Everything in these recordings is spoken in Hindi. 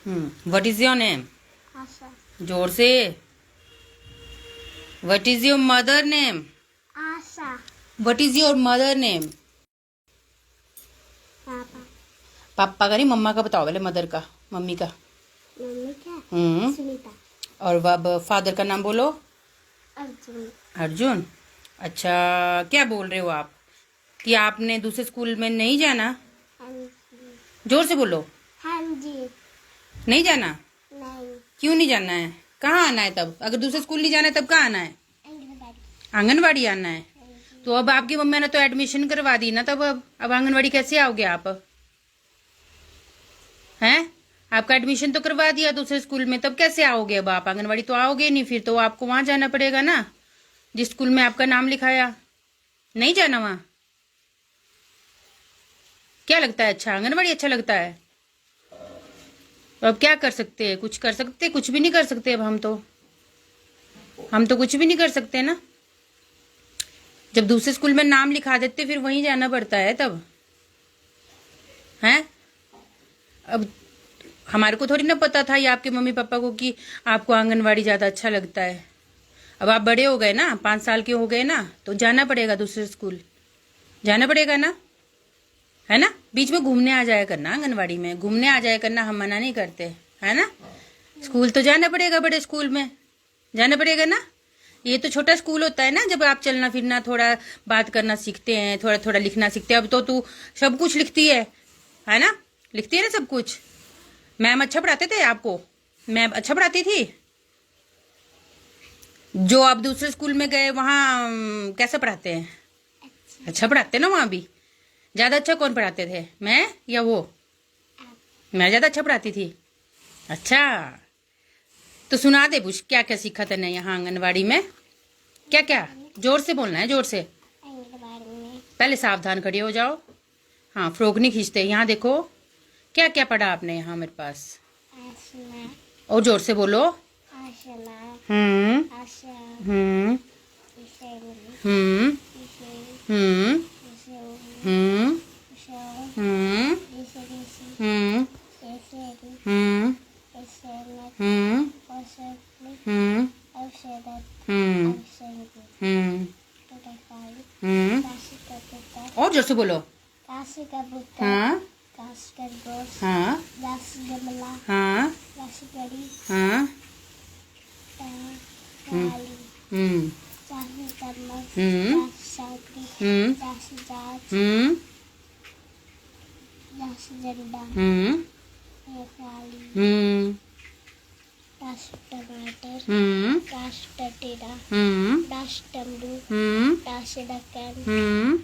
What is your name? Asha. जोर से। What is your mother name? Asha. What is your mother name? Papa. पापा का नहीं, मम्मा का बताओ पहले, मदर का, मम्मी का। मम्मी क्या? हम्म। सुनीता. और अब फादर का नाम बोलो। अर्जुन. अर्जुन। अच्छा, क्या बोल रहे हो आप कि आपने दूसरे स्कूल में नहीं जाना? हाँ जी. जोर से बोलो। हाँ जी. नहीं जाना? नहीं. क्यों नहीं जाना है? कहाँ आना है तब? अगर दूसरे स्कूल नहीं जाना है तब कहाँ आना है? आंगनबाड़ी. आंगनवाड़ी आना है। हाँ जी. तो अब आपकी मम्मी ने तो एडमिशन करवा दी ना, तब अब आंगनवाड़ी कैसे आओगे आप? हैं? आपका एडमिशन तो करवा दिया दूसरे स्कूल में, तब कैसे आओगे? अब आप आंगनवाड़ी तो आओगे नहीं, फिर तो आपको वहां जाना पड़ेगा ना, जिस स्कूल में आपका नाम लिखाया। नहीं जाना वहां? क्या लगता है अच्छा? आंगनवाड़ी अच्छा लगता है? तो अब क्या कर सकते हैं? कुछ कर सकते? कुछ भी नहीं कर सकते। अब हम तो कुछ भी नहीं कर सकते ना। जब दूसरे स्कूल में नाम लिखा देते फिर वहीं जाना पड़ता है तब। हैं? अब हमारे को थोड़ी ना पता था ये आपके मम्मी पापा को कि आपको आंगनवाड़ी ज्यादा अच्छा लगता है। अब आप बड़े हो गए ना, 5 साल के हो गए ना, तो जाना पड़ेगा दूसरे स्कूल, जाना पड़ेगा ना, है ना। बीच में घूमने आ जाया करना, आंगनवाड़ी में घूमने आ जाया करना, हम मना नहीं करते, है ना। स्कूल तो जाना पड़ेगा, बड़े स्कूल में जाना पड़ेगा ना। ये तो छोटा स्कूल होता है ना, जब आप चलना फिरना, थोड़ा बात करना सीखते हैं, थोड़ा थोड़ा लिखना सीखते हैं। अब तो तू सब कुछ लिखती है ना, लिखती है ना सब कुछ। मैम अच्छा पढ़ाते थे आपको? मैम अच्छा पढ़ाती थी? जो आप दूसरे स्कूल में गए वहाँ कैसा पढ़ाते हैं? अच्छा पढ़ाते हैं ना वहाँ भी? ज्यादा अच्छा कौन पढ़ाते थे, मैं या वो? मैं ज्यादा अच्छा पढ़ाती थी। अच्छा, तो सुना दे कुछ, क्या क्या सीखा तूने यहाँ आंगनवाड़ी में? क्या क्या? जोर से बोलना है, जोर से। आंगनबाड़ी में पहले सावधान खड़े हो जाओ। हाँ, फ्रॉक नहीं खींचते। यहाँ देखो, क्या क्या पढ़ा आपने यहाँ मेरे पास? आसना. और जोर से बोलो। आसना. हम्म। आशा. हम्म। इशेली. हम्म। इशेली. हम्म। इशेली. हम्म। इशेली. हम्म। इशेली. हम्म। इशेली. हम्म। इशेली. हम्म। इशेली. हम्म। औषधत. हम्म। औषधि. हम्म। टटकाई. हम्म। काशी का पुत्र. और जोर से बोलो। काशी का पुत्र. हाँ। काशी का गोश. हाँ। काशी गमला. हाँ। काशी कड़ी. हाँ। वाली. हम्म। काशी चम्मच. हम्म। काशी साउकड़ी. हम्म। काशी जांच. हम्म। काशी झंडा. हम्म। वाली. हम्म। काशी टमाटर. हम्म। काशी टटेरा. हम्म। काशी टम्बू. हम्म। काशी ढक्कन. हम्म।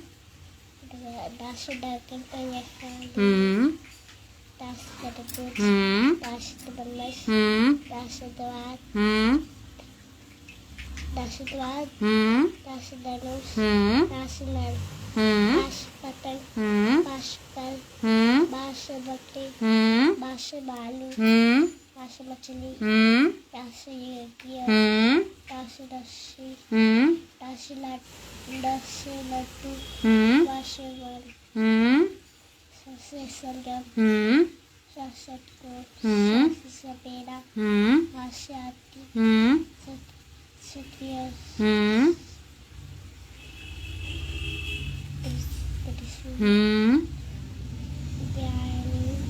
काशी ढक्कन का वाली. हम्म। काशी तरबूज. हम्म। काशी तबलस. हम्म। काशी द्वार. हम्म। काशी द्वार. हम्म। काशी धनुष. हम्म। काशी नर. हम्म। काशी पतंग. हम्म। काशी कल. हम्म। बाशी बकरी. हम्म। बाशी भालू. हम्म। काशी मछली. हम्म। काशी यज्ञ. हम्म। काशी रस्सी. हम्म। काशी लड्डू. हम्म। काशी वन. हम्म। काशी सरगम. हम्म। काशी कोट. हम्म। काशी सपेरा. हम्म। काशी आती. हम्म। क्षत्रिय. हम्म।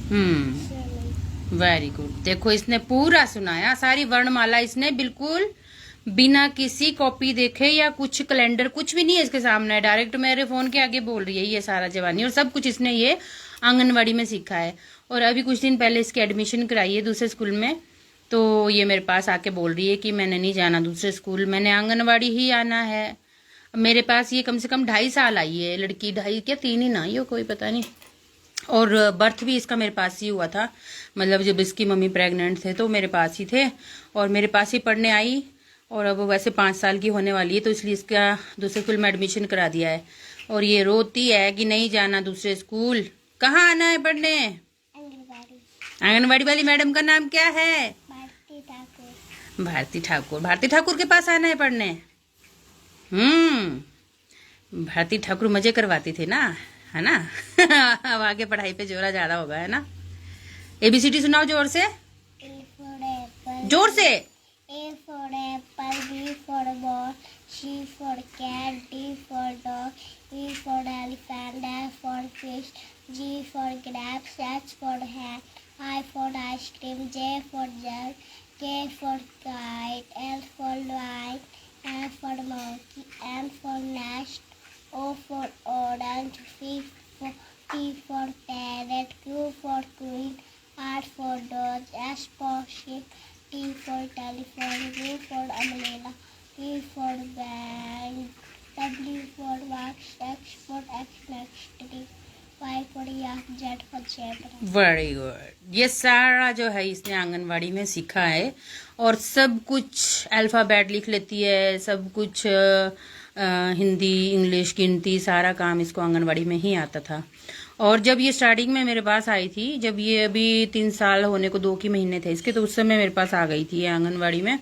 हम्म। Very good. देखो, इसने पूरा सुनाया, सारी वर्णमाला इसने बिल्कुल बिना किसी कॉपी देखे या कुछ कैलेंडर, कुछ भी नहीं है इसके सामने, डायरेक्ट मेरे फोन के आगे बोल रही है ये सारा जवानी। और सब कुछ इसने ये आंगनवाड़ी में सीखा है। और अभी कुछ दिन पहले इसकी एडमिशन कराई है दूसरे स्कूल में, तो ये मेरे पास आके बोल रही है कि मैंने नहीं जाना दूसरे स्कूल, मैंने आंगनवाड़ी ही आना है। मेरे पास ये कम से कम 2.5 साल आई है लड़की, 2.5 क्या 3 ही ना आई हो, कोई पता नहीं। और बर्थ भी इसका मेरे पास ही हुआ था, मतलब जब इसकी मम्मी प्रेग्नेंट थे तो मेरे पास ही थे, और मेरे पास ही पढ़ने आई। और अब वैसे 5 साल की होने वाली है, तो इसलिए इसका दूसरे स्कूल में एडमिशन करा दिया है। और ये रोती है कि नहीं जाना दूसरे स्कूल। कहाँ आना है पढ़ने? आंगनबाड़ी. आंगनबाड़ी वाली मैडम का नाम क्या है? भारती ठाकुर. भारती ठाकुर। भारती ठाकुर के पास आना है पढ़ने। भारती ठाकुर मजे करवाती थी ना, है ना। अब आगे पढ़ाई पे जोरा ज्यादा होगा, है ना। ABCD सुनाओ जोर से। जोर से। A for apple, B for ball, C for cat, D for dog, E for elephant, F for fish, G for grapes, H for hat, I for ice cream, J for jug, K for kite, L for lion, M for monkey, N for nest, O for orange, P for parrot, Q for queen, R for dog, S for sheep, T for telephone, U for umbrella, V for bank, W for wax, X for X-ray, Y for yak, Z for zebra. Very good. ये सारा जो है इसने आंगनवाड़ी में सीखा है, और सब कुछ अल्फाबेट लिख लेती है, सब कुछ हिंदी इंग्लिश गिनती सारा काम इसको आंगनवाड़ी में ही आता था। और जब ये स्टार्टिंग में मेरे पास आई थी, जब ये अभी 3 साल होने को 2 महीने थे इसके, तो उस समय मेरे पास आ गई थी ये आंगनवाड़ी में।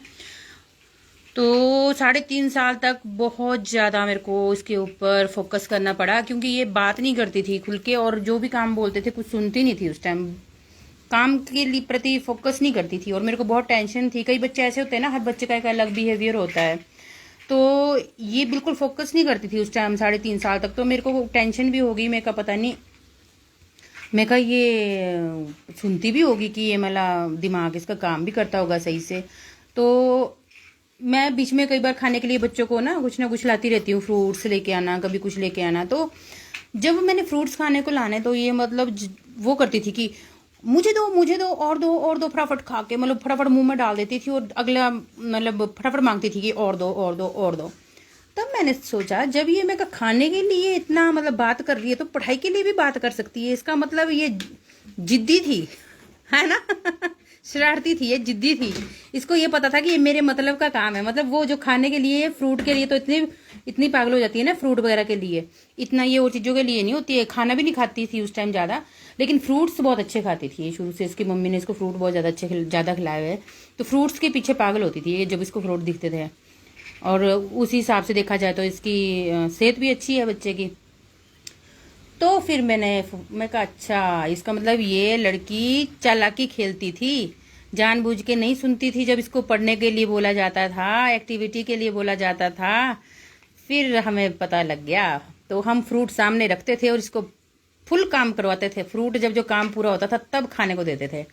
तो 3.5 साल तक बहुत ज़्यादा मेरे को इसके ऊपर फोकस करना पड़ा, क्योंकि ये बात नहीं करती थी खुल के, और जो भी काम बोलते थे कुछ सुनती नहीं थी उस टाइम, काम के लिए प्रति फोकस नहीं करती थी, और मेरे को बहुत टेंशन थी। कई बच्चे ऐसे होते हैं ना, हर बच्चे का एक अलग बिहेवियर होता है, तो ये बिल्कुल फोकस नहीं करती थी उस टाइम 3.5 साल तक। तो मेरे को टेंशन भी हो गई, मेरे का पता नहीं, मैं कहा ये सुनती भी होगी कि ये मतलब दिमाग इसका काम भी करता होगा सही से। तो मैं बीच में कई बार खाने के लिए बच्चों को ना कुछ लाती रहती हूँ, फ्रूट्स लेके आना, कभी कुछ लेके आना। तो जब मैंने फ्रूट्स खाने को लाने, तो ये मतलब वो करती थी कि मुझे दो और दो, फटाफट खा के मतलब फटाफट मुंह में डाल देती थी, और अगला मतलब फटाफट मांगती थी कि और दो। तब मैंने सोचा, जब ये मैं खाने के लिए इतना मतलब बात कर रही है, तो पढ़ाई के लिए भी बात कर सकती है। इसका मतलब ये जिद्दी थी, है ना। शरारती थी, ये जिद्दी थी। इसको ये पता था कि ये मेरे मतलब का काम है। मतलब वो जो खाने के लिए, फ्रूट के लिए तो इतनी पागल हो जाती है ना, फ्रूट वगैरह के लिए। इतना ये और चीज़ों के लिए नहीं होती है। खाना भी नहीं खाती थी उस टाइम ज़्यादा, लेकिन फ्रूट्स बहुत अच्छे खाती थी। शुरू से इसकी मम्मी ने इसको फ्रूट बहुत ज़्यादा खिलाए हुए, तो फ्रूट्स के पीछे पागल होती थी ये जब इसको फ्रूट दिखते थे। और उसी हिसाब से देखा जाए तो इसकी सेहत भी अच्छी है बच्चे की। तो फिर मैं कहा अच्छा, इसका मतलब ये लड़की चालाकी खेलती थी, जानबूझ के नहीं सुनती थी जब इसको पढ़ने के लिए बोला जाता था, एक्टिविटी के लिए बोला जाता था। फिर हमें पता लग गया, तो हम फ्रूट सामने रखते थे और इसको फुल काम करवाते थे। फ्रूट जब जो काम पूरा होता था तब खाने को देते थे।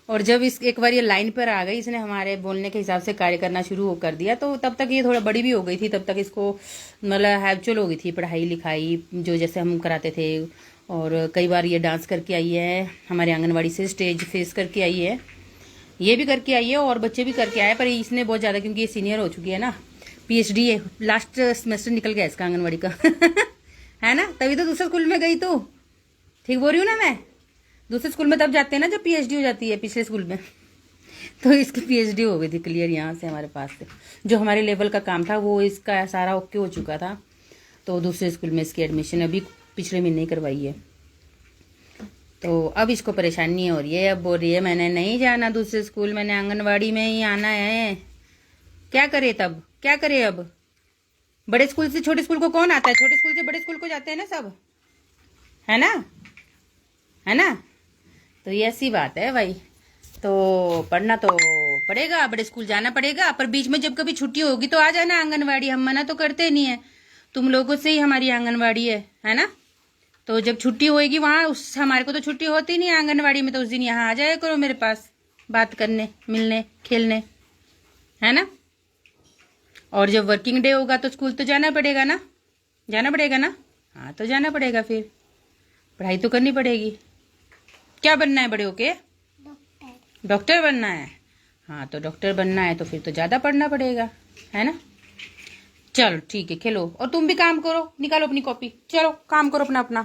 और जब एक बार ये लाइन पर आ गई, इसने हमारे बोलने के हिसाब से कार्य करना शुरू कर दिया, तो तब तक ये थोड़ा बड़ी भी हो गई थी। तब तक इसको मतलब हैबिचुअल हो गई थी पढ़ाई लिखाई जो जैसे हम कराते थे। और कई बार ये डांस करके आई है हमारे आंगनवाड़ी से, स्टेज फेस करके आई है, ये भी करके आई है और बच्चे भी करके आए। पर इसने बहुत ज़्यादा, क्योंकि ये सीनियर हो चुकी है ना, PhD है, लास्ट सेमेस्टर निकल गया इसका आंगनवाड़ी का। है ना, तभी तो दूसरे स्कूल में गई। तो ठीक बोल रही हूँ ना मैं, दूसरे स्कूल में तब जाते हैं ना जब PhD हो जाती है पिछले स्कूल में। तो इसकी PhD हो गई थी क्लियर यहाँ से हमारे पास से। जो हमारे लेवल का काम था वो इसका सारा ओके हो चुका था, तो दूसरे स्कूल में इसकी एडमिशन अभी पिछले महीने ही करवाई है। तो अब इसको परेशानी हो रही है, अब बोल रही है मैंने नहीं जाना दूसरे स्कूल, मैंने आंगनवाड़ी में ही आना है। क्या करे तब, क्या करे अब। बड़े स्कूल से छोटे स्कूल को कौन आता है, छोटे स्कूल से बड़े स्कूल को जाते हैं ना सब, है ना, है ना। तो ये ऐसी बात है भाई। तो पढ़ना तो पड़ेगा, बड़े स्कूल जाना पड़ेगा, पर बीच में जब कभी छुट्टी होगी तो आ जाना आंगनवाड़ी। हम मना तो करते नहीं है, तुम लोगों से ही हमारी आंगनवाड़ी है ना। तो जब छुट्टी होएगी वहाँ, उस हमारे को तो छुट्टी होती नहीं आंगनवाड़ी में, तो उस दिन यहाँ आ जाया करो मेरे पास बात करने, मिलने, खेलने, है ना। और जब वर्किंग डे होगा तो स्कूल तो जाना पड़ेगा ना, जाना पड़ेगा ना। हाँ तो जाना पड़ेगा, फिर पढ़ाई तो करनी पड़ेगी। क्या बनना है बड़े होके, डॉक्टर बनना है। हाँ तो डॉक्टर बनना है तो फिर तो ज़्यादा पढ़ना पड़ेगा, है ना। चलो ठीक है, खेलो और तुम भी काम करो, निकालो अपनी कॉपी, चलो काम करो अपना अपना।